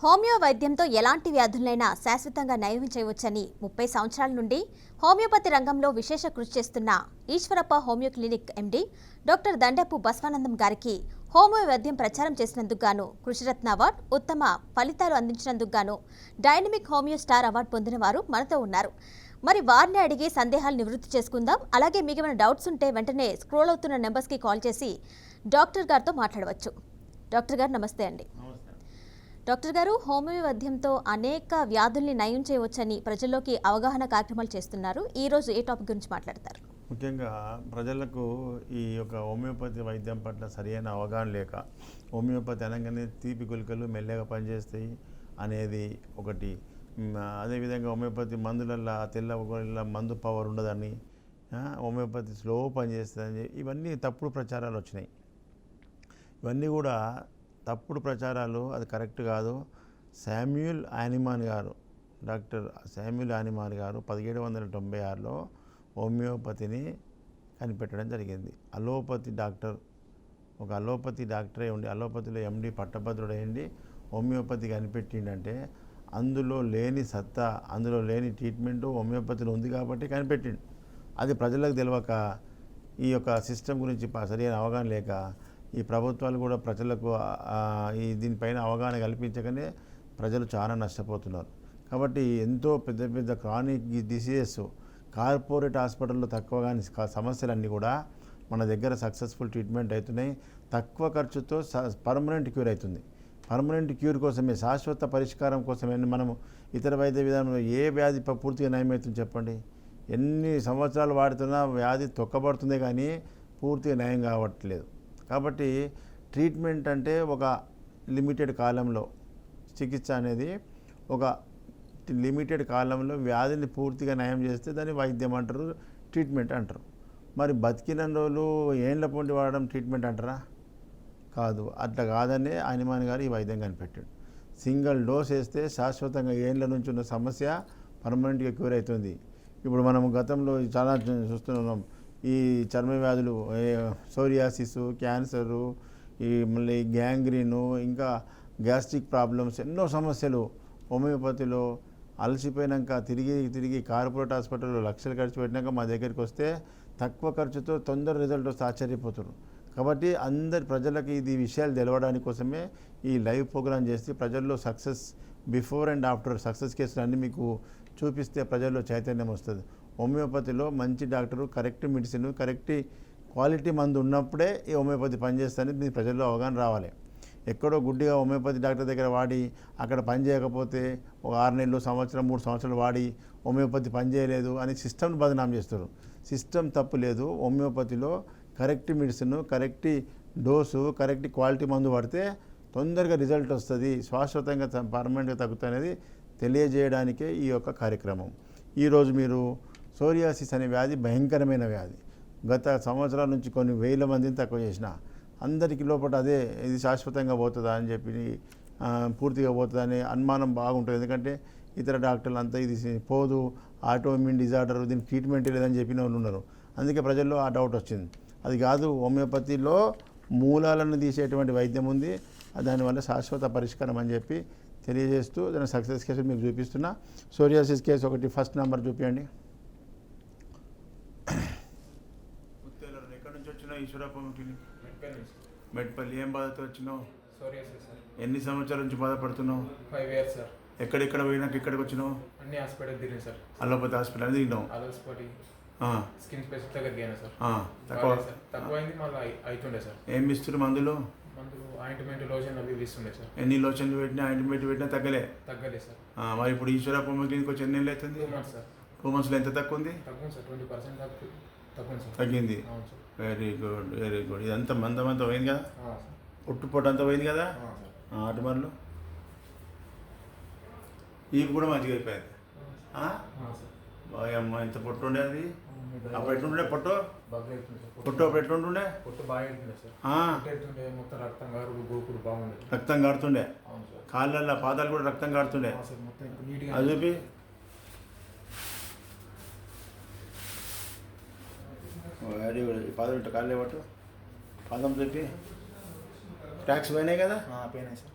Homeo వైద్యంతో ఎలాంటి వ్యాధులైనా శాశ్వతంగా నయం చేయవచ్చని 30 సంవత్సరాల నుండి హోమియోపతి రంగంలో విశేష కృషి చేస్తున్న Eshwarappa homeo clinic MD doctor Dandapu Basavanandam గారికి హోమియో వైద్యం ప్రచారం చేసినందుకు గాను కృషిరత్న అవార్డు, ఉత్తమ ఫలితాలు అందించినందుకు గాను డైనమిక్ హోమియో స్టార్ అవార్డు పొందిన వారు మనతో ఉన్నారు. మరి వారిని అడిగి సందేహాలు నివృత్తి చేసుకుందాం. అలాగే మీకు ఏమైనా డౌట్స్ ఉంటే వెంటనే స్క్రోల్ అవుతున్న నెంబర్స్కి కాల్ చేసి డాక్టర్ గారితో మాట్లాడవచ్చు. డాక్టర్ గారు నమస్తే అండి. డాక్టర్ గారు, హోమియో వైద్యంతో అనేక వ్యాధుల్ని నయం చేయవచ్చని ప్రజల్లోకి అవగాహన కార్యక్రమాలు చేస్తున్నారు. ఈ రోజు ఏ టాపిక్ గురించి మాట్లాడతారు? ముఖ్యంగా ప్రజలకు ఈ యొక్క హోమియోపతి వైద్యం పట్ల సరైన అవగాహన లేక, హోమియోపతి అనగానే తీపి గుళికలు మెల్లగా పనిచేస్తాయి అనేది ఒకటి. అదేవిధంగా హోమియోపతి మందులల్లో తెల్ల గొర్రెల మందు పవర్ ఉండదని, హోమియోపతి స్లో పనిచేస్తుందని, ఇవన్నీ తప్పుడు ప్రచారాలు వచ్చినాయి. ఇవన్నీ కూడా తప్పుడు ప్రచారాలు, అది కరెక్ట్ కాదు. శామ్యూల్ యానిమాన్ గారు, డాక్టర్ శామ్యూల్ యానిమాన్ గారు 1796లో హోమియోపతిని కనిపెట్టడం జరిగింది. అలోపతి డాక్టర్, ఒక అలోపతి డాక్టరే ఉండి, అలోపతిలో ఎండి పట్టభద్రుడైండి హోమియోపతి కనిపెట్టిండంటే అందులో లేని సత్తా, అందులో లేని ట్రీట్మెంటు హోమియోపతిలో ఉంది కాబట్టి కనిపెట్టిండు. అది ప్రజలకు తెలియక, ఈ యొక్క సిస్టమ్ గురించి సరైన అవగాహన లేక ఈ ప్రభుత్వాలు కూడా ప్రజలకు దీనిపైన అవగాహన కల్పించకనే ప్రజలు చాలా నష్టపోతున్నారు. కాబట్టి ఎంతో పెద్ద పెద్ద క్రానిక్ డిసీజెస్ కార్పొరేట్ హాస్పిటల్లో తక్కువ కానీ సమస్యలన్నీ కూడా మన దగ్గర సక్సెస్ఫుల్ ట్రీట్మెంట్ అవుతున్నాయి. తక్కువ ఖర్చుతో పర్మనెంట్ క్యూర్ అవుతుంది. పర్మనెంట్ క్యూర్ కోసమే, శాశ్వత పరిష్కారం కోసమే మనము ఇతర వైద్య విధానంలో ఏ వ్యాధి పూర్తిగా నయమవుతుంది చెప్పండి? ఎన్ని సంవత్సరాలు వాడుతున్నా వ్యాధి తొక్కబడుతుందే కానీ పూర్తిగా నయం కావట్లేదు. కాబట్టి ట్రీట్మెంట్ అంటే ఒక లిమిటెడ్ కాలంలో, చికిత్స అనేది ఒక లిమిటెడ్ కాలంలో వ్యాధిని పూర్తిగా నయం చేస్తే దాన్ని వైద్యం అంటారు, ట్రీట్మెంట్ అంటారు. మరి బతికిన రోజులు ఏండ్ల పొండి వాడడం ట్రీట్మెంట్ అంటారా? కాదు. అట్లా కాదనే హనుమాన్ గారు ఈ వైద్యం కనిపెట్టాడు. సింగిల్ డోస్ వేస్తే శాశ్వతంగా ఏండ్ల నుంచి ఉన్న సమస్య పర్మనెంట్గా క్యూర్ అవుతుంది. ఇప్పుడు మనం గతంలో చాలా చూస్తున్నాం. ఈ చర్మ వ్యాధులు, సోరియాసిస్, క్యాన్సరు, ఈ మళ్ళీ గ్యాంగ్రీను, ఇంకా గ్యాస్ట్రిక్ ప్రాబ్లమ్స్, ఎన్నో సమస్యలు హోమియోపతిలో అలసిపోయినాక తిరిగి కార్పొరేట్ హాస్పిటల్లో లక్షలు ఖర్చు పెట్టినాక మా దగ్గరికి వస్తే తక్కువ ఖర్చుతో తొందర రిజల్ట్ వస్తే ఆశ్చర్యపోతారు. కాబట్టి అందరి ప్రజలకి ఇది విషయాలు తెలవడానికి కోసమే ఈ లైవ్ ప్రోగ్రామ్ చేసి ప్రజల్లో success before and after success కేసులు అన్నీ మీకు చూపిస్తే ప్రజల్లో చైతన్యం వస్తుంది. హోమియోపతిలో మంచి doctor, correct medicine, correct quality మందు ఉన్నప్పుడే ఈ హోమియోపతి పనిచేస్తుంది. దీని ప్రజల్లో అవగాహన రావాలి. ఎక్కడో గుడ్డిగా హోమియోపతి డాక్టర్ దగ్గర వాడి అక్కడ పని చేయకపోతే ఒక 6 నెలలు, సంవత్సరం, 3 సంవత్సరాలు వాడి హోమియోపతి పనిచేయలేదు అని సిస్టమ్ని బదనాం చేస్తారు. సిస్టమ్ తప్పు లేదు. హోమియోపతిలో correct medicine, correct dose, correct quality మందు పడితే తొందరగా రిజల్ట్ వస్తుంది, శాశ్వతంగా పర్మనెంట్గా తగ్గుతుంది అనేది తెలియజేయడానికే ఈ యొక్క కార్యక్రమం. ఈరోజు మీరు సోరియాసిస్ అనే వ్యాధి భయంకరమైన వ్యాధి. గత సంవత్సరాల నుంచి కొన్ని వేల మందిని తక్కువ చేసిన అందరికీ లోపల అదే ఇది శాశ్వతంగా పోతుందా అని చెప్పి, పూర్తిగా పోతుందా అనే అనుమానం బాగుంటుంది. ఎందుకంటే ఇతర డాక్టర్లు అంతా ఇది పోదు, ఆటోఇమ్యూన్ డిజార్డర్, దీనికి ట్రీట్మెంట్ లేదని చెప్పిన వాళ్ళు ఉన్నారు. అందుకే ప్రజల్లో ఆ డౌట్ వచ్చింది. అది కాదు, హోమియోపతిలో మూలాలను తీసేటువంటి వైద్యం ఉంది, దానివల్ల శాశ్వత పరిష్కారం అని చెప్పి తెలియజేస్తూ దాని సక్సెస్ కేసు మీకు చూపిస్తున్నా. సోరియాసిస్ కేసు ఒకటి ఫస్ట్ నెంబర్ చూపించండి. ఎక్కడి నుంచి వచ్చినావు? ఈశ్వరప్ప మెట్పల్లి. ఏం బాధతో వచ్చినావు? ఎన్ని సంవత్సరాల నుంచి బాధపడుతున్నావు? 5 years సార్. ఎక్కడెక్కడ పోయినాక ఇక్కడికి వచ్చినావు? అన్ని హాస్పిటల్ తిరిగి సార్. అలోపతి హాస్పిటల్ తిరిగినావు? స్కిన్ స్పెషలిస్ట్ దగ్గరికి అయినా సార్. తక్కువైంది, మళ్ళీ అవుతుండే సార్. ఏం ఇస్తారు మందులు? ఆయింట్మెంట్, లోషన్ అవి ఇస్తుండే సార్. ఎన్ని లోషన్లు పెట్టినా, ఆయింట్మెంట్ పెట్టినా తగ్గలే సార్. మరి ఇప్పుడు ఈశ్వరప్ప క్లినిక్ వచ్చి ఎన్ని నెలలు అవుతుంది? 2 months సార్. 2 monthsలో ఎంత తక్కువ ఉంది? తగ్గుంది సార్, 20% తగ్గుంది సార్. తగ్గింది. అవును sir. Very good, very good. ఇదంతా మందమంతా పోయింది కదా, పొట్టు అంతా పోయింది కదా. అటుమర్లు ఇవి కూడా మంచిగా అయిపోయింది. అమ్మ ఎంత పొట్టు ఉండే అది అప్పుడు ఎట్లుండే? పొట్టు అప్పుడు ఎట్లుంటుండే? పొట్టు బాగా వెళ్తుండే సార్. మొత్తం రక్తం గారు గోకుడు బాగుండే, రక్తం కారుతుండే. కాళ్ళల్లో పాదాలు కూడా రక్తం కారుతుండే. అది చూపి. Very good. పాదం కాళ్ళే పట్టు, పాదం చూపి. ట్యాక్స్ పోయినాయి కదా? పోయినాయి సార్.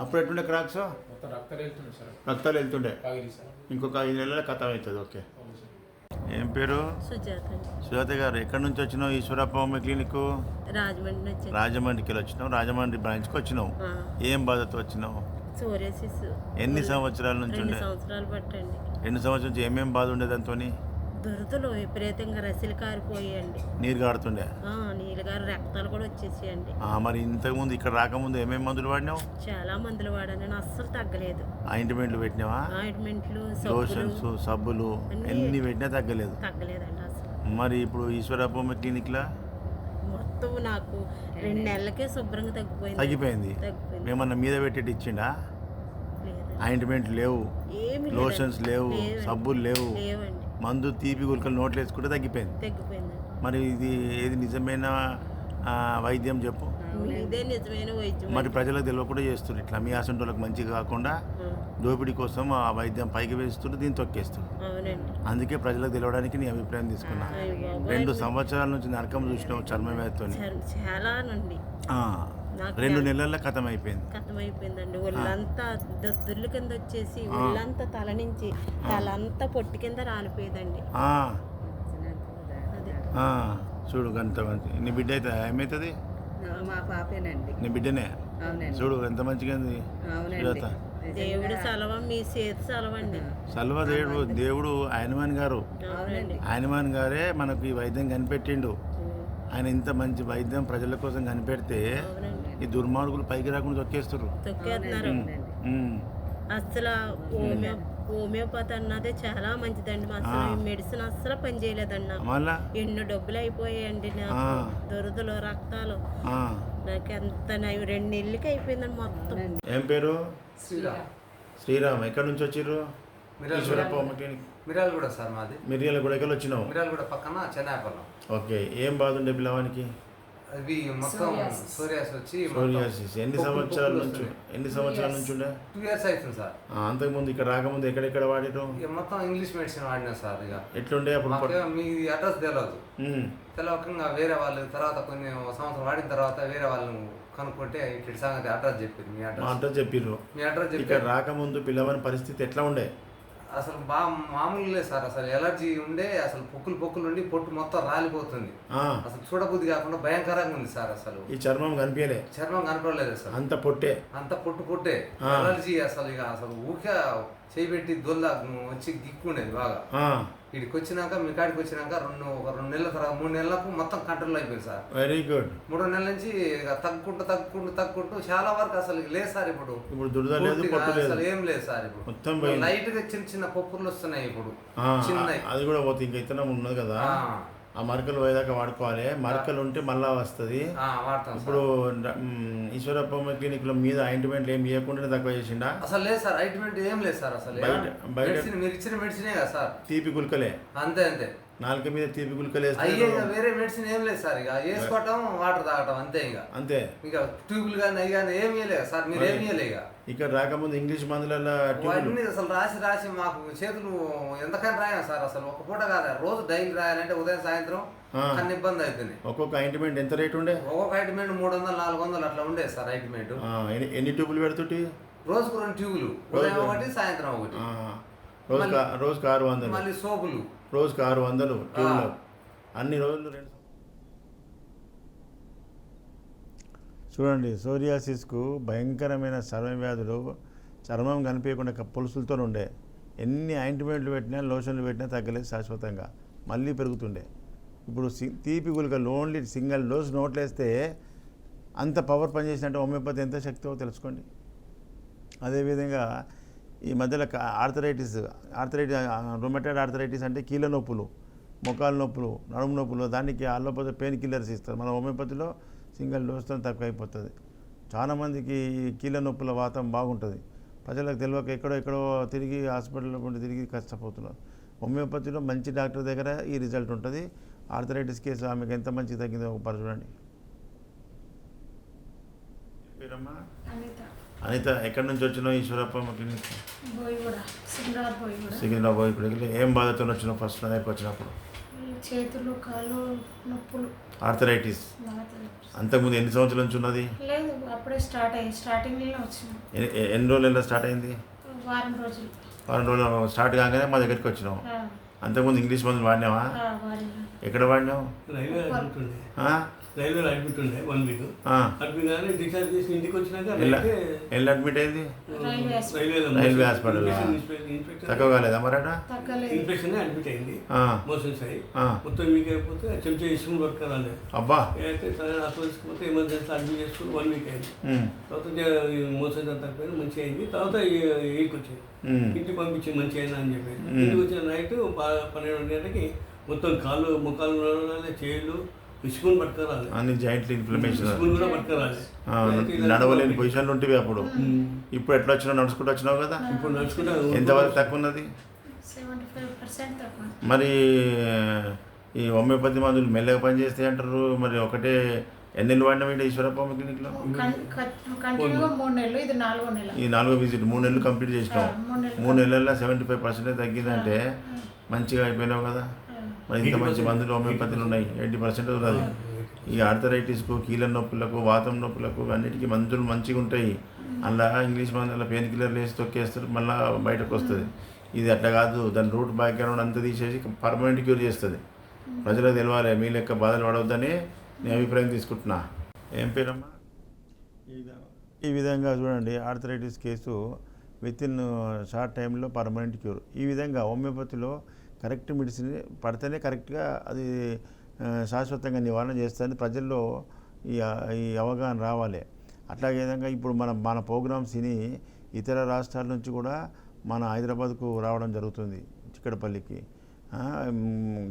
అప్పుడు ఎట్లుండే క్రాక్స్? మొత్తం రక్తాలు వెళ్తుంది సార్, రక్తాలు వెళ్తుండే. పగిలి సార్. ఇంకొక 5 నెలల కథం అవుతుంది. ఓకే. అవును సార్. ఏం పేరు? సుజాత. సుజాత గారు, ఎక్కడి నుంచి వచ్చినావు? ఈశ్వరప్ప హోమియో క్లినిక్ రాజమండ్రి నుంచి. రాజమండ్రికి వచ్చినావు. రాజమండ్రి బ్రాంచ్కి వచ్చినావు. ఏం బాధతో వచ్చినావు? సోరియాసిస్. ఎన్ని సంవత్సరాల నుంచి 2 ఉండే? సంవత్సరాలు పట్టండి. 2 సంవత్సరాల నుంచి ఏమేం బాధ ఉండేది దాంతో? దురదలు విపరీతంగా రసిలు కారిపోయాయండి. నీరు కారుతుండే? నీళ్ళు గారు రక్తాలు కూడా వచ్చేసాయండి. మరి ఇంతకుముందు ఇక్కడ రాకముందు ఏమేమి మందులు వాడినావు? చాలా మందులు వాడాను, నేను అస్సలు తగ్గలేదు. ఆయింట్మెంట్లు పెట్టినావా? ఆయింట్మెంట్లు, లోషన్స్, సబ్బులు ఎన్ని పెట్టినా తగ్గలేదు. తగ్గలేదండి అసలు. మరి ఇప్పుడు ఈశ్వరప్ప హోమియో క్లినిక్లో మొత్తం నాకు 2 నెలలకే శుభ్రంగా తగ్గిపోయింది. ఏమన్నా మీద పెట్టేటి ఇచ్చిండా? ఆయింట్మెంట్ లేవు, ఏమి లోషన్స్ లేవు, సబ్బులు లేవు, లేవండి. మందు తీపి గుల్కలు నోట్లు వేసుకుంటే తగ్గిపోయింది. మరి ఇది ఏది నిజమైన వైద్యం చెప్పు? ఇదే నిజమైన వైద్యం. మరి ప్రజలకు తెలియకుండా చేస్తున్నారు ఇట్లా. మీ అసంటోళ్ళకి మంచిగా కాకుండా దోపిడీ కోసం ఆ వైద్యం పైకి వేస్తున్నారు, దీన్ని తొక్కేస్తారు. అవునండి. అందుకే ప్రజలకు తెలియడానికి నీ అభిప్రాయం తీసుకున్నా. 2 సంవత్సరాల నుంచి నరకం చూసినావు చర్మ వ్యాధితో. చాలా నండి. 2 నెలల్లో కథం అయిపోయింది. కథమైపోయిందండి. ఒళ్ళంతా దద్దుర్ల కింద వచ్చేసి ఒళ్ళంతా తల నుంచి తలంతా పొట్టి కింద రాలిపోయేదండి. చూడు గంత మంచి. నీ బిడ్డ అయితే ఏమవుతుంది? మా పాపేనండి. నీ బిడ్డనే. చూడు ఎంత మంచిగా ఉంది. దేవుడు సెలవ, మీ చేతి సెలవండి. సల్వ దేవుడు ఆయనమాన్ గారు. ఆయనమాన్ గారే మనకు ఈ వైద్యం కనిపెట్టిండు. ఆయన ఇంత మంచి వైద్యం ప్రజల కోసం కనిపెడితే ఈ దుర్మార్గులు పైకి రాకుండా తొక్కేస్తున్నారు. అసలు హోమియోపతి అన్నదే చాలా మంచిదండి. అసలు మెడిసిన్ అస్సలు పని చేయలేదన్న. ఎన్నో డబ్బులు అయిపోయాయండి నాకు. దురదలు, రక్తాలు. నాకు ఎంత 2 నెలలకి అయిపోయిందండి మొత్తం. ఏం పేరు? శ్రీరామ్. ఎక్కడి నుంచి వచ్చిర్రు? మిర్యాలగూడ సార్ మాది. మిర్యాలగూడ ఎక్కడ వచ్చినావు? మిర్యాలగూడ పక్కన చెన్నైపల్లం. ఓకే. ఏం బాధ ఉండే పిల్లవానికి? అవి మొత్తం సోరియాసిస్ వచ్చి. సోరియాసిస్ ఎన్ని సంవత్సరాల నుంచి ఉండే? 2 years అవుతుంది సార్. అంతకుముందు ఇక్కడ రాకముందు ఎక్కడెక్కడ వాడారు? మొత్తం ఇంగ్లీష్ మెడిసిన్ వాడినా సార్. ఇక ఎట్లుండే అప్పుడు? మీ అడ్రస్ తెలియకుండా వేరే వాళ్ళు తర్వాత కొన్ని సంవత్సరం వాడిన తర్వాత వేరే వాళ్ళని కనుక్కుంటే ఇట్లా సంగతి అడ్రస్ చెప్పింది. మీ అడ్రస్ చెప్పిర్రు. ఇక్కడ రాకముందు పిల్లవాని పరిస్థితి ఎట్లా ఉండే? అసలు బాగా మామూలు లేదు సార్. అసలు ఎలర్జీ ఉండే, అసలు పొక్కులు ఉండి పొట్టు మొత్తం రాలిపోతుంది. అసలు చూడబుద్ధి కాకుండా భయంకరంగా ఉంది సార్. అసలు ఈ చర్మం కనిపించలేదు అసలు. అంత పొట్టే ఎలర్జీ. అసలు ఇక అసలు ఊరికే చేయబెట్టి దొల్ల వచ్చి గిక్కుండేది బాగా. ఇక్కడికి వచ్చినాక మీ కాడికి వచ్చినాక 2 నెలల తర్వాత 3 నెలలకు మొత్తం కంట్రోల్ అయిపోయింది సార్. Very good. 3 నెలల నుంచి తగ్గుకుంటూ చాలా వరకు అసలు లేదు సార్. ఇప్పుడు అసలు ఏం లేదు సార్. ఇప్పుడు లైట్ గా చిన్న పప్పులు వస్తున్నాయి. ఇప్పుడు చిన్నవి అది కూడా పోతే ఇంకా ఇతనం ఉన్నది కదా. ఆ మరకలు పోయేదాకా వాడుకోవాలి. మరకలు ఉంటే మళ్ళా వస్తుంది. ఇప్పుడు ఈశ్వరప్ప హోమియో క్లినిక్ లో మీద ఆయింట్మెంట్ ఏం ఇవ్వకుండా తక్కువ చేసిండా? అసలు లేదు సార్. ఆయింట్మెంట్ ఏం లేదు సార్. అసలు మీరు ఇచ్చిన మెడిసినే కదా సార్. తీపి గుల్కలే. అంతే. నాలుక మీద తీపి గుల్కలు వేరే మెడిసిన్ ఏం లేదు సార్. ఇక వేసుకోవటం, వాటర్ తాగటం అంతే. ఇక ట్యూబులు కానీ అవి కానీ ఏమి ఇవ్వలేదు సార్. మీరు ఏమి ఇవ్వలే. ఇక్కడ రాకముందు ఇంగ్లీష్ మందులలో అసలు రాసి మాకు చేతులు ఎంతకని రాయాలి సార్. అసలు ఒక పూట కాదు, రోజు డైలీ రాయాలంటే ఉదయం సాయంత్రం అన్ని ఇబ్బంది అవుతుంది. ఒక్కొక్క ఆయింట్మెంట్ ఎంత రేట్ ఉండే? ఒక్కొక్క ఆయింట్మెంట్ 300-400 అట్లా ఉండేది సార్ ఆయింట్మెంట్. ఎన్ని ట్యూబులు పెడుతుంటే? రోజుకు 2 ట్యూబులు, ఉదయం ఒకటి సాయంత్రం ఒకటి. రోజుకు 600. మళ్ళీ సోపులు రోజుకు 600 ట్యూబులు. అన్ని రోజులు 2. చూడండి, సోరియాసిస్కు భయంకరమైన చర్మ వ్యాధులు. చర్మం కనిపించకుండా పొలుసులతో ఉండే. ఎన్ని ఆయింట్మెంట్లు పెట్టినా, లోషన్లు పెట్టినా తగ్గలేదు శాశ్వతంగా. మళ్ళీ పెరుగుతుండే. ఇప్పుడు తీపి గుళికలు ఓన్లీ సింగిల్ డోస్ నోట్లేస్తే అంత పవర్ పనిచేసినట్టు హోమియోపతి ఎంత శక్తితో తెలుసుకోండి. అదేవిధంగా ఈ మధ్యలో రొమటైడ్ ఆర్థరైటిస్ అంటే కీళ్ళ నొప్పులు, మొకాల నొప్పులు, నడుము నొప్పులు, దానికి అలోపతి పెయిన్ కిల్లర్స్ ఇస్తారు. మన హోమియోపతిలో సింగిల్ డోస్తో తక్కువ అయిపోతుంది. చాలామందికి కీళ్ళ నొప్పుల వాతం బాగుంటుంది. ప్రజలకు తెలియక ఎక్కడో తిరిగి హాస్పిటల్లో ఉండి తిరిగి కష్టపోతున్నారు. హోమియోపతిలో మంచి డాక్టర్ దగ్గర ఈ రిజల్ట్ ఉంటుంది. ఆర్థరైటిస్ కేసు ఆమెకు ఎంత మంచి తగ్గిందో ఒకసారి చూడండి. పేరమ్మా? అనిత. ఎక్కడి నుంచి వచ్చినావు? ఈశ్వరప్ప క్లినిక్. సికింద్రాబాద్. ఏం బాధతో వచ్చినావు ఫస్ట్ నా దగ్గరకు వచ్చినప్పుడు? చేతులు కాళ్ళు నొప్పులు. ఆర్థరైటిస్ అంతకుముందు ఎన్ని సంవత్సరాల నుంచి ఉన్నది? లేదు, అప్పుడే స్టార్టింగ్లోనే వచ్చింది. ఎన్ని రోజుల్లో స్టార్ట్ అయింది? వారం రోజులు. వారం రోజులు స్టార్ట్ కాగానే మా దగ్గరికి వచ్చినావు. అంతకుముందు ఇంగ్లీష్ మందులు వాడినావా? ఎక్కడ వాడినావు? రైల్వేలో అడ్మిట్ ఉండే 1 వీక్. అడ్మిట్ కానీ డిశ్చార్జ్ చేసి ఇంటికి వచ్చినాక ఎల్లు అడ్మిట్ అయింది? Railway hospital. తక్కువ కాలేదా మరట? ఇన్ఫెక్షన్ అడ్మిట్ అయింది, మోషన్స్ అయ్యి మొత్తం వీక్ అయిపోతే చెంచా ఇసుకుని పట్టుకోవాలి. అబ్బా. అయితే హాస్పిటల్స్కి ఎమర్జెన్సీ అడ్మిట్ చేసుకుని 1 వీక్ అయింది. తర్వాత మోషన్స్ అంతా తక్కువ మంచిగా అయింది. తర్వాత ఇంటికి వచ్చాయి, ఇంటికి పంపించి మంచిగా అయినా అని చెప్పి ఇంటికి వచ్చిన నైట్ 12 గంటలకి మొత్తం కాళ్ళు ముఖాలు చేళ్ళు ఇసుకుని పట్టుకోరాలి, అన్ని జాయింట్లు ఇన్ఫ్లమేషన్ కూడా పట్టుకోరాలి. నడవలేని పొజిషన్లు ఉంటేవి అప్పుడు. ఇప్పుడు ఎట్లా వచ్చినావు? నడుచుకుంటూ వచ్చినావు కదా. ఇప్పుడు నడుచుకుంటా. ఎంతవరకు తక్కువ ఉన్నది? 75% తక్కువ. మరి ఈ హోమియోపతి మందులు మెల్లగా పనిచేస్తాయి అంటారు. మరి ఒకటే ఎన్ని నెలలు వాడినా వీడు ఈశ్వరప్ప హోమియో క్లినిక్లో? కంటిన్యూగా 3 నెలలు, ఇది 4వ నెల. ఈ 4వ విజిట్ 3 నెలలు కంప్లీట్ చేసినావు. 3 నెలల్లో 75% తగ్గిందంటే మంచిగా అయిపోయినావు కదా. మరి ఇంత మంచి మందులు హోమియోపతిలు ఉన్నాయి, 80% ఉన్నది. ఈ ఆర్థరైటిస్కు, కీళ్ళ నొప్పులకు, వాతం నొప్పులకు అన్నిటికీ మందులు మంచిగా ఉంటాయి. అలా ఇంగ్లీష్ మందుల పెయిన్ కిల్లర్లు వేసి తొక్కేస్తారు, మళ్ళీ బయటకు వస్తుంది. ఇది అట్లా కాదు, దాని రూట్ బ్యాక్గ్రౌండ్ అంతా తీసేసి పర్మనెంట్ క్యూర్ చేస్తుంది. ప్రజలకు తెలవాలి, మీ లెక్క బాధలు పడవద్దని నేను అభిప్రాయం తీసుకుంటున్నా. ఏం పేరమ్మా? ఈ విధంగా చూడండి, ఆర్థరైటిస్ కేసు వితిన్ షార్ట్ టైంలో పర్మనెంట్ క్యూర్. ఈ విధంగా హోమియోపతిలో కరెక్ట్ మెడిసిన్ పడితేనే కరెక్ట్గా అది శాశ్వతంగా నివారణ చేస్తుంది. ప్రజల్లో ఈ అవగాహన రావాలి. అట్లాగే విధంగా ఇప్పుడు మన ప్రోగ్రామ్స్ విని ఇతర రాష్ట్రాల నుంచి కూడా మన హైదరాబాద్కు రావడం జరుగుతుంది, చిక్కడపల్లికి.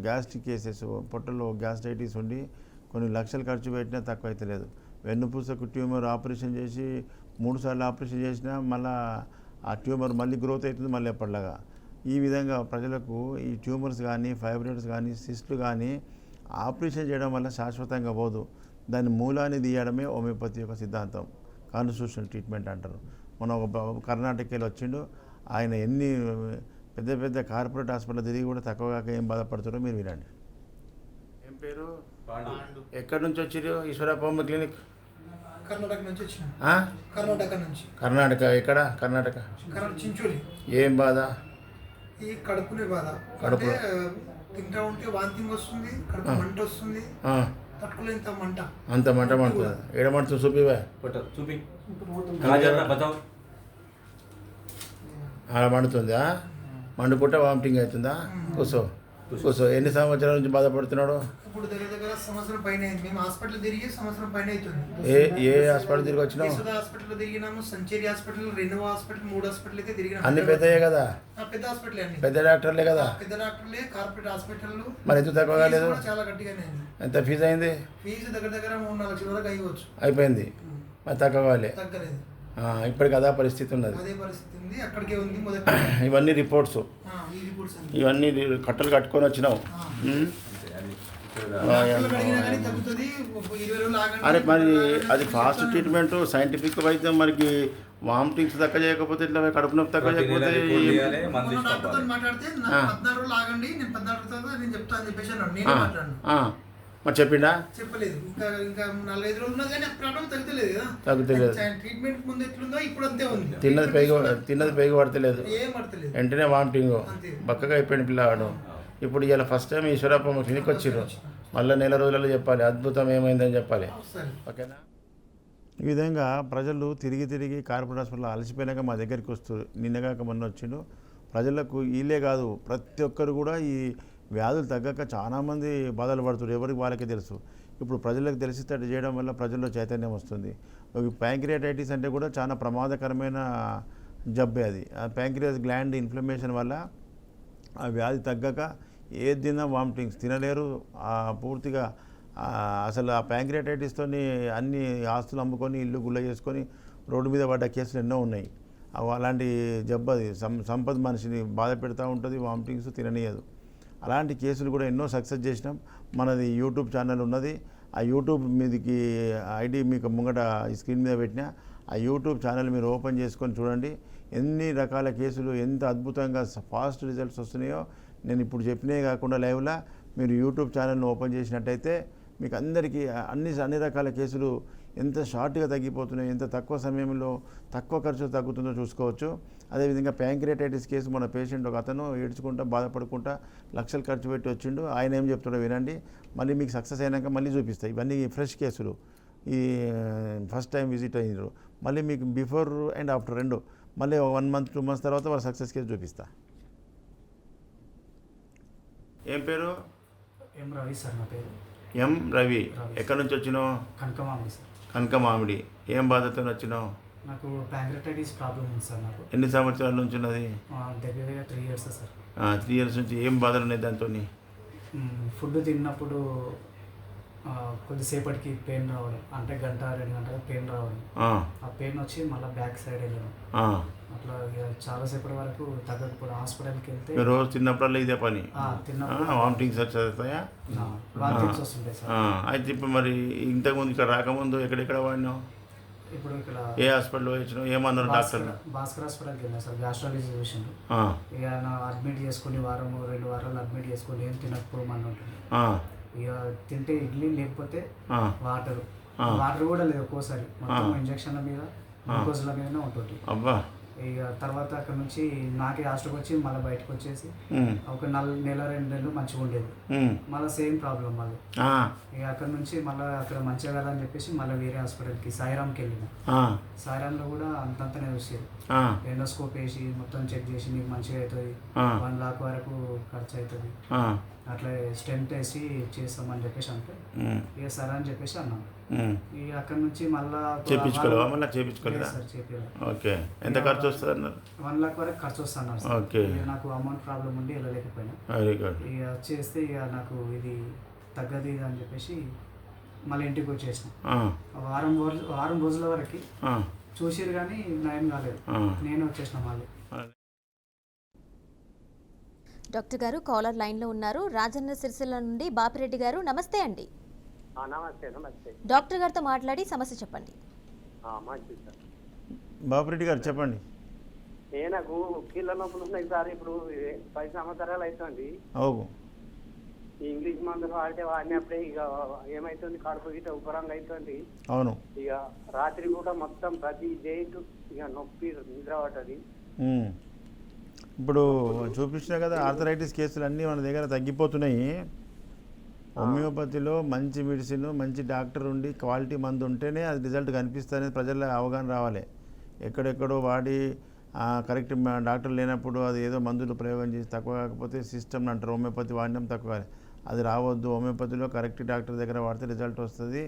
గ్యాస్ట్రిక్ కేసెస్, పొట్టలో గ్యాస్ట్రైటిస్ ఉండి కొన్ని లక్షలు ఖర్చు పెట్టినా తక్కువ అయితే లేదు. వెన్నుపూసకు ట్యూమర్ ఆపరేషన్ చేసి 3 సార్లు ఆపరేషన్ చేసినా మళ్ళీ ఆ ట్యూమర్ మళ్ళీ గ్రోత్ అవుతుంది, మళ్ళీ ఎప్పటిలాగా. ఈ విధంగా ప్రజలకు ఈ ట్యూమర్స్ కానీ, ఫైబ్రాయిడ్స్ కానీ, సిస్టులు కానీ ఆపరేషన్ చేయడం వల్ల శాశ్వతంగా పోదు. దాని మూలాన్ని తీయడమే హోమియోపతి యొక్క సిద్ధాంతం. కాన్స్టిట్యూషనల్ ట్రీట్మెంట్ అంటారు. మన ఒక కర్ణాటకలో వచ్చిండు ఆయన, ఎన్ని పెద్ద పెద్ద కార్పొరేట్ హాస్పిటల్ తిరిగి కూడా తక్కువగా ఏం బాధపడుతారో మీరు వినండి. ఏం పేరు? ఎక్కడి నుంచి వచ్చారు? Eeshwarappa homeo clinic. కర్ణాటక నుంచి వచ్చిన. కర్ణాటక నుంచి. కర్ణాటక ఎక్కడ? కర్ణాటక చించోలి. ఏం బాధ? ఈ కడుపునే బాధ. కడుపు తింటా ఉంటే వాంతింగ్ వస్తుంది, కడుపు మంట వస్తుంది, తట్టుకోలేంత మంట. అంత మంట మంటుంది. ఏడమంటుంది చూపివా? చూపి అలా మండుతుందా? మండుకుంట వామిటింగ్ అవుతుందా? కూసో. ఎన్ని సంవత్సరాల నుంచి బాధపడుతున్నాడు? ఇప్పుడు దగ్గర సంవత్సరం పైన అయింది. మేము హాస్పిటల్ తిరిగి సంవత్సరం పైన అవుతుంది. ఏ హాస్పిటల్ తిరిగి వచ్చినావు? హాస్పిటల్ తిరిగినాము, Sancheri hospital, Renova hospital, 3 hospital అయితే తిరిగినాము. అన్ని పెద్దయే కదా? పెద్ద హాస్పిటల్ అండి, పెద్ద డాక్టర్లే కదా? పెద్ద డాక్టర్లే, కార్పొరేట్ హాస్పిటల్. మరి ఎందుకు తక్కువ కాలేదు? చాలా గట్టిగానే అయింది. ఎంత ఫీజు అయింది? ఫీజు దగ్గర 3-4 లక్షల వరకు అయ్యవచ్చు. అయిపోయింది. మరి తక్కువ కాలే? తగ్గలేదు. ఇప్పటికి అదే పరిస్థితి ఉన్నది. అదే పరిస్థితి ఉంది, అక్కడికే ఉంది మొదట. ఇవన్నీ రిపోర్ట్స్, ఇవన్నీ కట్టలు కట్టుకొని వచ్చినావు. అరే మరి అది ఫాస్ట్ ట్రీట్మెంట్, సైంటిఫిక్ వైద్యం. మనకి వామిటింగ్స్ తక్కువ చేయకపోతే ఇట్లా కడుపు నొప్పి తక్కువ చేయకపోతే మాట్లాడితే 14 రోజులు ఆగండి, నేను 14 తర్వాత నేను చెప్తాను అని చెప్పేసి అన్నాడు. నేనే మాట్లాడాను. మరి చెప్పిండా? చెప్పలేదు. ఇంకా 4-5 రోజులు ఉన్నది కానీ ప్రాబ్లం తగ్గుతలేదు కదా. తగ్గుతలేదు. ట్రీట్మెంట్ ముందు ఎట్లుందో ఇప్పుడు అంతే ఉంది. తిన్నది పైకి పడతలేదు, ఏం పడతలేదు, వెంటనే వామిటింగ్, బక్కగా అయిపోయింది పిల్లవాడు. ఇప్పుడు ఇలా ఫస్ట్ టైం ఈశ్వరప్ప క్లినిక్ వచ్చిర్రు, మళ్ళీ నెల రోజులలో చెప్పాలి అద్భుతం ఏమైందని చెప్పాలి. ఓకేనా? ఈ విధంగా ప్రజలు తిరిగి కార్పొరేట్ హాస్పిటల్ అలసిపోయినాక మా దగ్గరికి వస్తారు. నిన్నగాక మొన్న వచ్చిండు. ప్రజలకు వీళ్ళే కాదు, ప్రతి ఒక్కరు కూడా ఈ వ్యాధులు తగ్గక చాలామంది బాధలు పడుతున్నారు. ఎవరికి వాళ్ళకే తెలుసు. ఇప్పుడు ప్రజలకు తెలిసేటట్టు చేయడం వల్ల ప్రజల్లో చైతన్యం వస్తుంది. ప్యాంక్రియాటైటిస్ అంటే కూడా చాలా ప్రమాదకరమైన జబ్బే అది. ఆ ప్యాంక్రియాస్ గ్లాండ్ ఇన్ఫ్లమేషన్ వల్ల ఆ వ్యాధి తగ్గక ఏది తిన్నా వామిటింగ్స్, తినలేరు పూర్తిగా. అసలు ఆ ప్యాంక్రియాటైటిస్తో అన్ని ఆస్తులు అమ్ముకొని ఇల్లు గుల్ల చేసుకొని రోడ్డు మీద పడ్డ కేసులు ఎన్నో ఉన్నాయి. అలాంటి జబ్బు అది. సంపద మనిషిని బాధ పెడతా ఉంటుంది, వామిటింగ్స్ తిననీయదు. అలాంటి కేసులు కూడా ఎన్నో సక్సెస్ చేసినాం. మనది యూట్యూబ్ ఛానల్ ఉన్నది. ఆ యూట్యూబ్ మీదకి ఐడి మీకు ముంగట స్క్రీన్ మీద పెట్టినా, ఆ యూట్యూబ్ ఛానల్ మీరు ఓపెన్ చేసుకొని చూడండి. ఎన్ని రకాల కేసులు ఎంత అద్భుతంగా ఫాస్ట్ రిజల్ట్స్ వస్తున్నాయో. నేను ఇప్పుడు చెప్పినవి కాకుండా లైవ్లో మీరు యూట్యూబ్ ఛానల్ను ఓపెన్ చేసినట్టయితే మీకు అందరికీ అన్ని రకాల కేసులు ఎంత షార్ట్గా తగ్గిపోతున్నాయో, ఎంత తక్కువ సమయంలో తక్కువ ఖర్చు తగ్గుతుందో చూసుకోవచ్చు. అదేవిధంగా ప్యాంక్రియాటైటిస్ కేసు మన పేషెంట్ ఒక అతను ఏడ్చుకుంటా బాధపడుకుంటా లక్షలు ఖర్చు పెట్టి వచ్చిండు. ఆయన ఏం చెప్తాడో వినండి, మళ్ళీ మీకు సక్సెస్ అయినాక మళ్ళీ చూపిస్తాయి. ఇవన్నీ ఫ్రెష్ కేసులు, ఈ ఫస్ట్ టైం విజిట్ అయినారు. మళ్ళీ మీకు బిఫోర్ అండ్ ఆఫ్టర్ రెండు మళ్ళీ 1 month 2 months తర్వాత వాళ్ళ సక్సెస్ కేసు చూపిస్తా. ఏం పేరు? ఎం రవి సార్ నా పేరు. ఎం రవి. ఎక్కడి నుంచి వచ్చినావు? కనకమామిడి సార్. కనకమామిడి. ఏం బాధతో వచ్చినావు? నాకు ప్యాంక్రియాటైటిస్ ప్రాబ్లం ఉంది సార్. నాకు ఎన్ని సంవత్సరాల నుంచి ఉన్నది? దగ్గరగా 3 years సార్. 3 years నుంచి. ఏం బాధలు ఉన్నాయి దాంతో? ఫుడ్ తిన్నప్పుడు కొద్దిసేపటికి పెయిన్ రావడం, అంటే 1-2 గంటలు పెయిన్ రావడం, ఆ పెయిన్ వచ్చి మళ్ళీ బ్యాక్ సైడ్ వెళ్ళడం, అట్లా చాలాసేపటి వరకు తగ్గకపోవడం. హాస్పిటల్కి వెళ్తే రోజు తిన్నప్పుడల్లా ఇదే పని? తిన్నప్పుడు వామిటింగ్స్ వస్తాయా? వామిటింగ్స్ వస్తుంటాయి సార్. అయితే ఇప్పుడు మరి ఇంతకుముందు ఇక్కడ రాకముందు ఎక్కడెక్కడ వాడినావు? ఇప్పుడు ఇక్కడ ఏ హాస్పిటల్లో వచ్చినావు? ఏమన్నారు డాక్టర్? భాస్కర్ హాస్పిటల్కి వెళ్ళాను సార్. గ్యాస్ట్రాలజీ చూసిండు. ఇక నా అడ్మిట్ చేసుకుని 1-2 వారాలు అడ్మిట్ చేసుకుని ఏం తినకపోమని ఉంటుంది. ఇక తింటే ఇడ్లీ, లేకపోతే వాటర్ కూడా లేదు. ఒక్కోసారి మొత్తం ఇంజక్షన్ల మీద, గ్లూకోజ్ల మీదనే ఉంటుంది. ఇక తర్వాత అక్కడ నుంచి నాకే హాస్టల్కి వచ్చి మళ్ళీ బయటకు వచ్చేసి ఒక 1 నెల 2 నెలలు మంచిగా ఉండేది. మళ్ళీ సేమ్ ప్రాబ్లం మళ్ళీ. ఇక అక్కడ నుంచి మళ్ళీ అక్కడ మంచిగా కదా అని చెప్పేసి మళ్ళీ వేరే హాస్పిటల్కి సాయిరామ్కి వెళ్ళిన. సాయిరామ్లో కూడా అంతంతనే చూసేది. ఎండోస్కోప్ వేసి మొత్తం చెక్ చేసి నీకు మంచిగా అవుతుంది, 1 lakh వరకు ఖర్చు అవుతుంది, అట్లా స్టెంట్ వేసి చేస్తామని చెప్పేసి అంటే ఇక సరే అని చెప్పేసి అన్నాను. ఇక అక్కడ నుంచి మళ్ళీ చేయించుకోలేదా? సార్ చేయాలి. ఓకే. ఎంత ఖర్చు వస్తుంది అన్నారు? 1 lakh వరకు ఖర్చు వస్తున్నారు సార్. ఓకే. నాకు అమౌంట్ ప్రాబ్లం ఉండి వెళ్ళలేకపోయినా. Very good. ఇక చేస్తే ఇక నాకు ఇది తగ్గదు ఇది అని చెప్పేసి మళ్ళీ ఇంటికి వచ్చేసిన. వారం రోజుల వరకు చూసిరు కానీ నయం కాలేదు. నేను వచ్చేసిన మళ్ళీ. డాక్టర్ గారు కాలర్ లైన్లో ఉన్నారు. రాజన్న సిరిసిల్ల నుండి బాపిరెడ్డి గారు. నమస్తే అండి. నమస్తే. నమస్తే. డాక్టర్ గారితో మాట్లాడి సమస్య చెప్పండి. బాపిరెడ్డి గారు చెప్పండి. నాకు కీళ్ళ నొప్పులు ఉన్నాయి సార్. ఇప్పుడు 10 సంవత్సరాలు అవుతుంది. ఈ ఇంగ్లీష్ మందులు వాడినప్పుడే ఇక ఏమైతుంది, కడుపు గిట్ట ఉపరంగా అవుతుంది. అవును. ఇక రాత్రి కూడా మొత్తం ప్రతి జైంట్ ఇక నొప్పి, నిద్ర పట్టది. ఇప్పుడు చూపించినా కదా, ఆర్థరైటిస్ కేసులు అన్నీ మన దగ్గర తగ్గిపోతున్నాయి. హోమియోపతిలో మంచి మెడిసిన్, మంచి డాక్టర్ ఉండి క్వాలిటీ మందు ఉంటేనే అది రిజల్ట్ కనిపిస్తుంది. ప్రజల అవగాహన రావాలి. ఎక్కడెక్కడో వాడి కరెక్ట్ డాక్టర్ లేనప్పుడు అది ఏదో మందులు ప్రయోగం చేసి తక్కువ కాకపోతే సిస్టమ్ అంటారు. హోమియోపతి వాడినాం తక్కువ, అది రావద్దు. హోమియోపతిలో కరెక్ట్ డాక్టర్ దగ్గర వాడితే రిజల్ట్ వస్తుంది.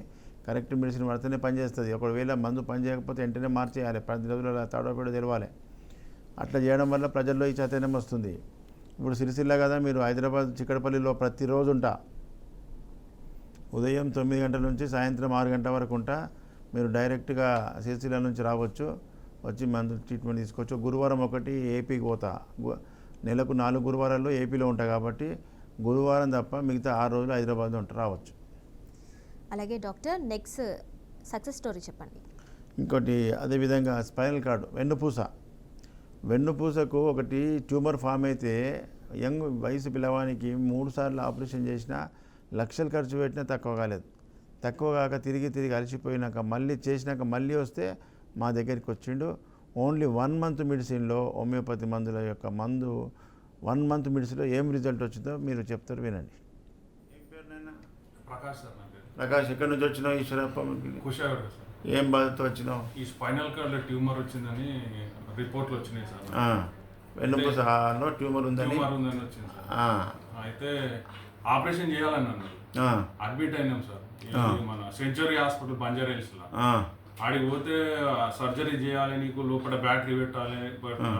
కరెక్ట్ మెడిసిన్ వాడితేనే పనిచేస్తుంది. ఒకవేళ మందు పని చేయకపోతే వెంటనే మార్చేయాలి. 10 రోజుల తాడోపేడ తెలవాలి. అట్లా చేయడం వల్ల ప్రజల్లో ఈ చైతన్యం వస్తుంది. ఇప్పుడు సిరిసిల్ల కదా, మీరు హైదరాబాద్ చిక్కడపల్లిలో ప్రతిరోజు ఉంటా. ఉదయం 9 గంటల నుంచి సాయంత్రం 6 గంటల వరకు ఉంటా. మీరు డైరెక్ట్గా సిరిసిల్ల నుంచి రావచ్చు, వచ్చి మందు ట్రీట్మెంట్ తీసుకోవచ్చు. గురువారం ఒకటి ఏపీకి పోతా. నెలకు 4 గురువారాల్లో ఏపీలో ఉంటా కాబట్టి గురువారం తప్ప మిగతా 6 రోజులు హైదరాబాద్లో ఉంటా, రావచ్చు. అలాగే డాక్టర్, నెక్స్ట్ సక్సెస్ స్టోరీ చెప్పండి. ఇంకోటి అదేవిధంగా స్పైనల్ కార్డు, వెన్నుపూసకు ఒకటి ట్యూమర్ ఫామ్ అయితే యంగ్ వయసు పిల్లవానికి 3 సార్లు ఆపరేషన్ చేసినా, లక్షలు ఖర్చు పెట్టినా తక్కువ కాలేదు. తక్కువ కాక తిరిగి అలసిపోయినాక మళ్ళీ చేసినాక మళ్ళీ వస్తే మా దగ్గరికి వచ్చిండు. ఓన్లీ 1 month మెడిసిన్లో, హోమియోపతి మందుల యొక్క మందు 1 month మెడిసిన్లో ఏం రిజల్ట్ వచ్చిందో మీరు చెప్తారు, వినండి. ఏం పేరు నాయన? ప్రకాష్ సార్. నా పేరు ప్రకాష్. ఎక్కడి నుంచి వచ్చినావు? ఈశ్వరప్ప. కుషాగర్ సార్. ఏం బాధతో వచ్చినావు? ఈ స్పైనల్ కార్డ్లో ట్యూమర్ వచ్చిందని రిపోర్ట్లు వచ్చినాయి సార్. వెన్నుపూసలో ట్యూమర్ ఉందని వచ్చింది సార్. అయితే ఆపరేషన్ చేయాలని అన్నారు. అడ్మిట్ అయినాం సార్. మన సెంచురీ హాస్పిటల్ బంజారా హిల్స్లో. ఆడికి పోతే సర్జరీ చేయాలి, నీకు లోపల బ్యాటరీ పెట్టాలి,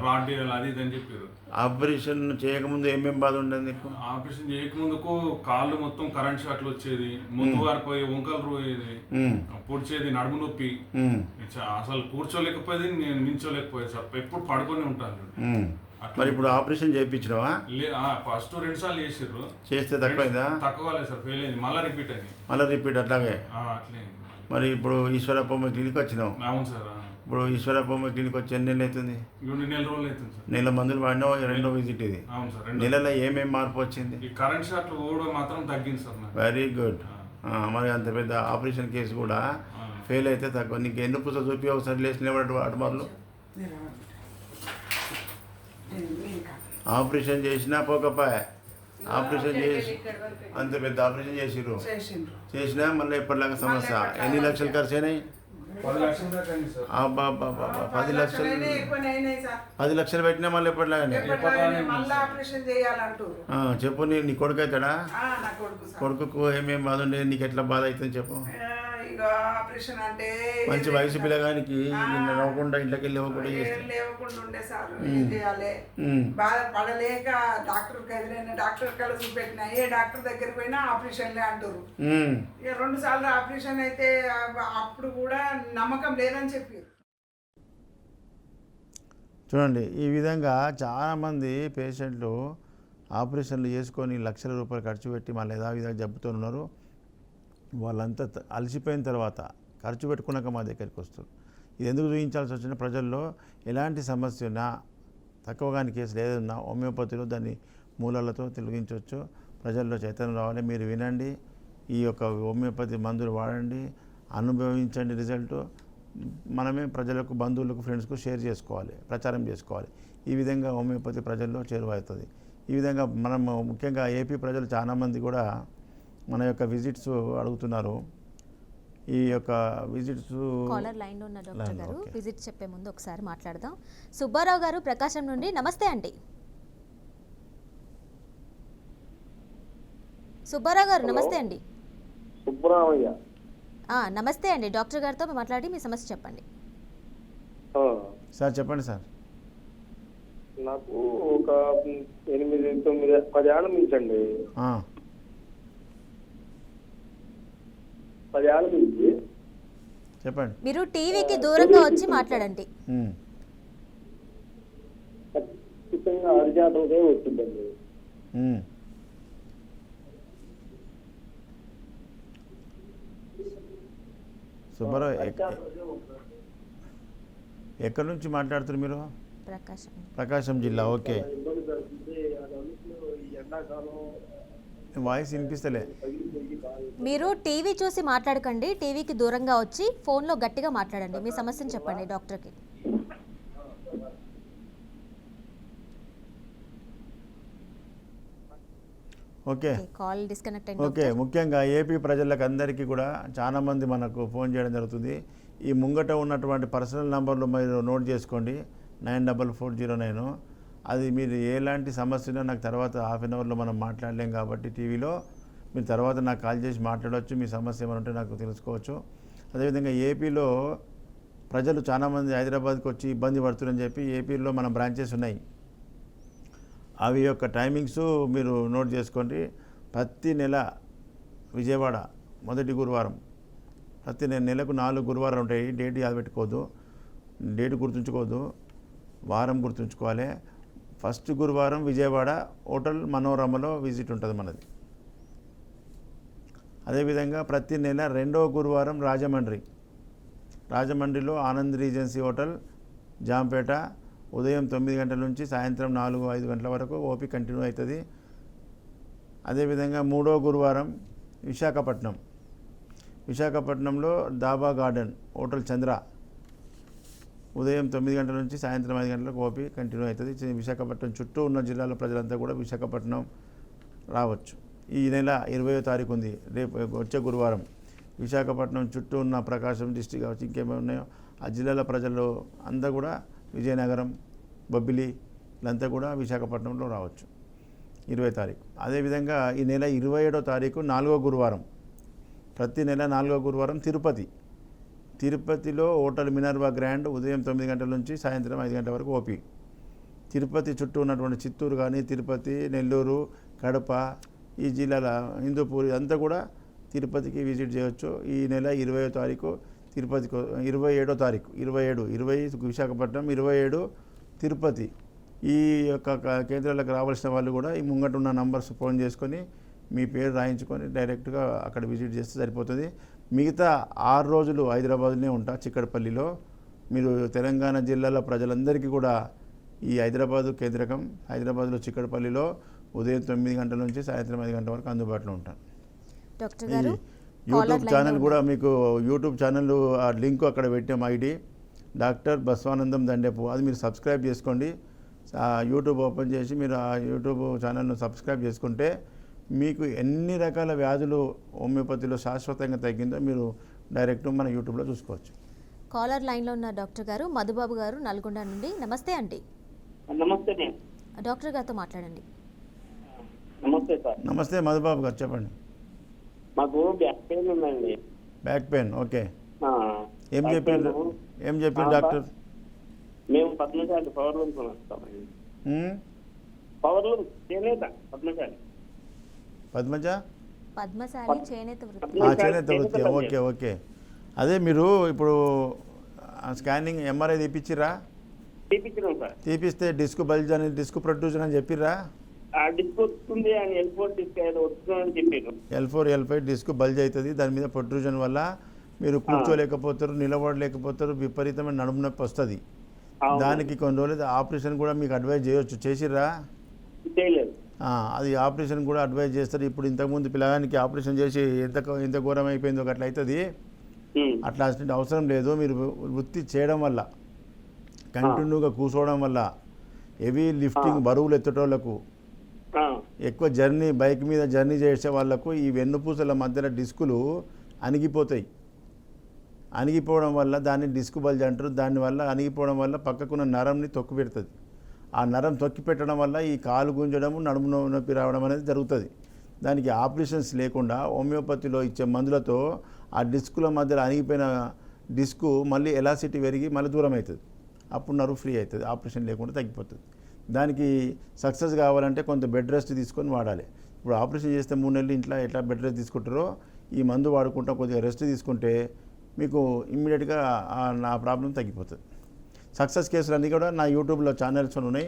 రాడ్ చేయాలి, అది ఇది అని చెప్పారు. ఆపరేషన్ చేయకముందు ఏమేం బాధ ఉండేది నీకు? ఆపరేషన్ చేయకముందుకు కాళ్ళు మొత్తం కరెంట్ షాట్లు వచ్చేది, ముందు వారిపోయి వంకలు రోయేది, పొడిచేది, నడుము నొప్పి, అసలు కూర్చోలేకపోయేది, నేను నించోలేకపోయేది సార్. ఎప్పుడు పడుకొని ఉంటాను. మరి ఇప్పుడు ఆపరేషన్ చేయించినావా? ఫస్ట్ 2 సార్లు చేసిర్రు. చేస్తే తక్కువైందా? తక్కువ సార్, ఫెయిల్ అయింది. మళ్ళీ రిపీట్ అయింది. అట్లాగే. అట్లే. మరి ఇప్పుడు ఈశ్వరప్ప క్లినిక్ వచ్చినావు. అవును సార్. ఇప్పుడు ఈశ్వరప్ప క్లినిక్ వచ్చి ఎన్ని నెలలు అవుతుంది? 2 నెలల రోజులు అవుతుంది సార్. నెల మందులు వాడినా రెండో విజిట్ ఇది. అవును సార్. నెలలో ఏమేమి మార్పు వచ్చింది? ఈ కరెంట్ షాట్లు కూడా మాత్రం తగ్గింది సార్ నాకు. Very good. మరి అంత పెద్ద ఆపరేషన్ కేసు కూడా ఫెయిల్ అయితే తక్కువ. నీకు ఎన్ని పుస్తకాలు చూపి ఒకసారి లేచి నిలబడి అటుమార్లు ఆపరేషన్ చేసినా పోకపోయా, ఆపరేషన్ చేసి అంత పెద్ద ఆపరేషన్ చేసినా మళ్ళీ ఎప్పటిలాగా సమస్య. ఎన్ని లక్షలు ఖర్చు అయినాయి? 10 లక్షల దాకా అయింది సార్. 10 లక్షలు పెట్టినా మళ్ళీ ఎప్పటిలాగానే. చెప్పు, నీ కొడుకు అవుతాడా? కొడుకు ఏమేమి బాధ ఉండేది, నీకు ఎట్లా బాధ అవుతుంది చెప్పు. ఆపరేషన్ అంటే మంచి వయసు పిల్లగానికి నవ్వకుండా ఇంట్లోకి వెళ్ళి ఇవ్వకుండా లేవకుండా ఉండే సార్. ఏం చేయాలి, బాధపడలేక డాక్టర్కి ఎదురైన డాక్టర్ కల్లా చూపెట్టిన, ఏ డాక్టర్ దగ్గరికి పోయినా ఆపరేషన్లే అంటారు. ఇక 2 సార్లు ఆపరేషన్ అయితే అప్పుడు కూడా నమ్మకం లేదని చెప్పారు. చూడండి, ఈ విధంగా చాలామంది పేషెంట్లు ఆపరేషన్లు చేసుకొని లక్షల రూపాయలు ఖర్చు పెట్టి మళ్ళీ విధంగా జబ్బుతో ఉన్నారు. వాళ్ళంతా అలసిపోయిన తర్వాత ఖర్చు పెట్టుకున్నాక మా దగ్గరికి వస్తారు. ఇది ఎందుకు చూపించాల్సి వచ్చిన, ప్రజల్లో ఎలాంటి సమస్య ఉన్నా తక్కువగాని కేసులు ఏదన్నా హోమియోపతిలో దాన్ని మూలాలతో తొలగించవచ్చు. ప్రజల్లో చైతన్యం రావాలి. మీరు వినండి, ఈ యొక్క హోమియోపతి మందులు వాడండి, అనుభవించండి రిజల్ట్. మనమే ప్రజలకు, బంధువులకు, ఫ్రెండ్స్కు షేర్ చేసుకోవాలి, ప్రచారం చేసుకోవాలి. ఈ విధంగా హోమియోపతి ప్రజల్లో చేరువవుతుంది. ఈ విధంగా మనం ముఖ్యంగా ఏపీ ప్రజలు చాలామంది కూడా మన యొక్క విజిట్స్ అడుగుతున్నారు. ఈ యొక్క విజిట్స్ కాలర్ లైన్లో ఉన్న డాక్టర్ గారు, విజిట్ చెప్పే ముందు ఒకసారి మాట్లాడదాం. సుబ్బారావు గారు ప్రకాశం నుండి, నమస్తే అండి. సుబ్బారావు గారు నమస్తే అండి. సుబ్బారావయ్య నమస్తే అండి. డాక్టర్ గారితో మాట్లాడి మీ సమస్య చెప్పండి. సార్ చెప్పండి సార్. నాకు ఒక 8-9-10 ఏళ్ళ నుంచి అండి, 10 ఏళ్ళ నుంచి చెప్పండి. మీరు టీవీకి దూరంగా వచ్చి మాట్లాడండి. ఖచ్చితంగా అరిజాతలకే వచ్చిందండి. సుబ్బారావు ఎక్కడి నుంచి మాట్లాడుతున్నారు మీరు? ప్రకాశం జిల్లా. ఓకే, వాయిస్ వినిపిస్తలే. మీరు టీవీ చూసి మాట్లాడకండి, టీవీకి దూరంగా వచ్చి ఫోన్లో గట్టిగా మాట్లాడండి. మీ సమస్యను చెప్పండి డాక్టర్కి. ఓకే, కాల్ డిస్కనెక్ట్ అయింది. ఓకే, ముఖ్యంగా ఏపీ ప్రజలకు అందరికీ కూడా చాలామంది మనకు ఫోన్ చేయడం జరుగుతుంది. ఈ ముంగట ఉన్నటువంటి పర్సనల్ నెంబర్లు మీరు నోట్ చేసుకోండి, 944409. అది మీరు ఎలాంటి సమస్య ఉన్నా నాకు తర్వాత హాఫ్ అన్ అవర్లో మనం మాట్లాడలేం కాబట్టి టీవీలో మీరు తర్వాత నాకు కాల్ చేసి మాట్లాడవచ్చు. మీ సమస్య ఏమైనా ఉంటే నాకు తెలుసుకోవచ్చు. అదేవిధంగా ఏపీలో ప్రజలు చాలామంది హైదరాబాద్కి వచ్చి ఇబ్బంది పడుతున్నారని చెప్పి ఏపీలో మన బ్రాంచెస్ ఉన్నాయి. అవి యొక్క టైమింగ్స్ మీరు నోట్ చేసుకోండి. ప్రతి నెల విజయవాడ మొదటి గురువారం, ప్రతి నెలకు 4 గురువారాలు ఉంటాయి. డేట్ యాద పెట్టుకోవద్దు, డేట్ గుర్తుంచుకోవద్దు, వారం గుర్తుంచుకోవాలి. ఫస్ట్ గురువారం విజయవాడ హోటల్ మనోరమలో విజిట్ ఉంటుంది మనది. అదేవిధంగా ప్రతి నెల 2వ గురువారం రాజమండ్రిలో ఆనంద్ రీజెన్సీ హోటల్ జాంపేట ఉదయం 9 గంటల నుంచి సాయంత్రం 4-5 గంటల వరకు ఓపీ కంటిన్యూ అవుతుంది. అదేవిధంగా 3వ గురువారం విశాఖపట్నంలో దాబా గార్డెన్ హోటల్ చంద్ర ఉదయం 9 గంటల నుంచి సాయంత్రం 5 గంటలకు ఓపీ కంటిన్యూ అవుతుంది. విశాఖపట్నం చుట్టూ ఉన్న జిల్లాల ప్రజలంతా కూడా విశాఖపట్నం రావచ్చు. ఈ నెల 20వ తారీఖు ఉంది, రేపు వచ్చే గురువారం. విశాఖపట్నం చుట్టూ ఉన్న ప్రకాశం డిస్టిక్ కావచ్చు, ఇంకేమేమి ఉన్నాయో ఆ జిల్లాల ప్రజలు అంతా కూడా విజయనగరం, బొబ్బిలి వీళ్ళంతా కూడా విశాఖపట్నంలో రావచ్చు 20వ తారీఖు. అదేవిధంగా ఈ నెల 27వ తారీఖు 4వ గురువారం, ప్రతి నెల 4వ గురువారం తిరుపతిలో హోటల్ మినర్వా గ్రాండ్ ఉదయం 9 గంటల నుంచి సాయంత్రం 5 గంటల వరకు ఓపీ. తిరుపతి చుట్టూ ఉన్నటువంటి చిత్తూరు కానీ, తిరుపతి, నెల్లూరు, కడప, ఈ జిల్లాల హిందూపూర్ అంతా కూడా తిరుపతికి విజిట్ చేయవచ్చు. ఈ నెల 20వ తారీఖు తిరుపతికి, 27వ తారీఖు 20 విశాఖపట్నం, 27 తిరుపతి. ఈ యొక్క కేంద్రాలకు రావాల్సిన వాళ్ళు కూడా ఈ ముంగట ఉన్న నంబర్స్ ఫోన్ చేసుకొని మీ పేరు రాయించుకొని డైరెక్ట్గా అక్కడ విజిట్ చేస్తే సరిపోతుంది. మిగతా 6 రోజులు హైదరాబాద్లోనే ఉంటా, చిక్కడపల్లిలో మీరు తెలంగాణ జిల్లాల ప్రజలందరికీ కూడా ఈ హైదరాబాదు కేంద్రకం, హైదరాబాద్లో చిక్కడపల్లిలో ఉదయం 9 గంటల నుంచి సాయంత్రం 5 గంటల వరకు అందుబాటులో ఉంటాను. డాక్టర్ గారు యూట్యూబ్ ఛానల్ కూడా మీకు యూట్యూబ్ ఛానల్ ఆ లింక్ అక్కడ పెట్టాం, ఐడి డాక్టర్ బసవానందం దండెపు. అది మీరు సబ్స్క్రైబ్ చేసుకోండి. యూట్యూబ్ ఓపెన్ చేసి మీరు ఆ యూట్యూబ్ ఛానల్ను సబ్స్క్రైబ్ చేసుకుంటే మీకు ఎన్ని రకాల వ్యాధులు హోమియోపతిలో శాశ్వతంగా తగ్గిందో మీరు డైరెక్ట్ మన యూట్యూబ్లో చూసుకోవచ్చు. కాలర్ లైన్లో ఉన్న డాక్టర్ గారు మధుబాబు గారు నల్గొండ నుండి. నమస్తే అండి. నమస్తే డాక్టర్ గారితో మాట్లాడండి. నమస్తే సార్. నమస్తే మధుబాబు గారు, చెప్పండి. మాకు బ్యాక్ పెయిన్ ఉందండి. Back pain, okay. ఏం చెప్పారు డాక్టర్? మేము పద్మశాలి పవర్ రూమ్ వస్తామండి. పవర్ రూమ్ చేనేత పద్మశాలి. పద్మశాలి చేనేత వృత్తి. చేనేత వృత్తి, ఓకే ఓకే. అదే మీరు ఇప్పుడు స్కానింగ్ ఎంఆర్ఐ తీపిచ్చిరా? తీపిచ్చినాం సార్. తీపిస్తే డిస్క్ బల్జ్ అని డిస్క్ ప్రొట్రూజన్ అని చెప్పిర్రా? డిస్క్ వస్తుంది అని L4 డిస్క్ వస్తుందని చెప్పారు. L4 L5 డిస్క్ బల్జ్ అవుతుంది. దాని మీద ప్రొట్రూజన్ వల్ల మీరు కూర్చోలేకపోతారు, నిలబడలేకపోతారు, విపరీతమైన నడుము నొప్పి వస్తుంది. దానికి కొన్ని రోజులు ఆపరేషన్ కూడా మీకు అడ్వైజ్ చేయొచ్చు. చేసిర్రా? అది ఆపరేషన్ కూడా అడ్వైజ్ చేస్తారు. ఇప్పుడు ఇంతకుముందు పిల్లగానికి ఆపరేషన్ చేసి ఎంత ఘోరం అయిపోయిందో అట్లా అవుతుంది. అట్లా అవసరం లేదు. మీరు వృత్తి చేయడం వల్ల, కంటిన్యూగా కూర్చోవడం వల్ల, హెవీ లిఫ్టింగ్ బరువులు ఎత్తటోళ్లకు, ఎక్కువ జర్నీ బైక్ మీద జర్నీ చేసే వాళ్ళకు ఈ వెన్నుపూసల మధ్యలో డిస్కులు అణిగిపోతాయి. అణిగిపోవడం వల్ల దాన్ని డిస్క్ బల్జ్ అంటారు. దానివల్ల అణిగిపోవడం వల్ల పక్కకున్న నరంని తొక్కి పెడుతుంది. ఆ నరం తొక్కి పెట్టడం వల్ల ఈ కాలు గుంజడము, నడుము నొప్పి రావడం అనేది జరుగుతుంది. దానికి ఆపరేషన్స్ లేకుండా హోమియోపతిలో ఇచ్చే మందులతో ఆ డిస్కుల మధ్యలో అణిగిపోయిన డిస్కు మళ్ళీ ఎలాసిటీ పెరిగి మళ్ళీ దూరం అవుతుంది. అప్పుడు నరువు ఫ్రీ అవుతుంది. ఆపరేషన్ లేకుండా తగ్గిపోతుంది. దానికి సక్సెస్ కావాలంటే కొంత బెడ్ రెస్ట్ తీసుకొని వాడాలి. ఇప్పుడు ఆపరేషన్ చేస్తే 3 నెలలు ఇంట్లో ఎట్లా బెడ్ రెస్ట్ తీసుకుంటారో ఈ మందు వాడుకుంటా కొద్దిగా రెస్ట్ తీసుకుంటే మీకు ఇమ్మీడియట్గా నా ప్రాబ్లం తగ్గిపోతుంది. సక్సెస్ కేసులు అన్నీ కూడా నా యూట్యూబ్లో ఛానల్స్ ఉన్నాయి.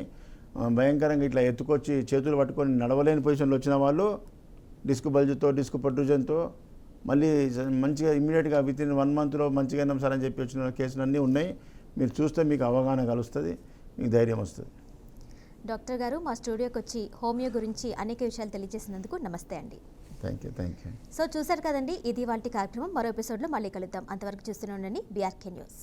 భయంకరంగా ఇట్లా ఎత్తుకొచ్చి చేతులు పట్టుకొని నడవలేని పొజిషన్లో వచ్చిన వాళ్ళు డిస్క్ బల్జ్తో, డిస్క్ ప్రొట్రూజన్తో మళ్ళీ మంచిగా ఇమ్మీడియట్గా వితిన్ 1 మంత్లో మంచిగా అయినాం సార్ అని చెప్పి వచ్చిన కేసులు అన్నీ ఉన్నాయి. మీరు చూస్తే మీకు అవగాహన కలుస్తుంది, మీకు ధైర్యం వస్తుంది. డాక్టర్ గారు మా స్టూడియోకి వచ్చి హోమియో గురించి అనేక విషయాలు తెలియజేసినందుకు నమస్తే అండి. Thank you. సో చూసారు కదండి, ఇది వాటి కార్యక్రమం. మరో ఎపిసోడ్లో మళ్ళీ కలుద్దాం. అంతవరకు చూస్తూనే ఉండండి BRK న్యూస్.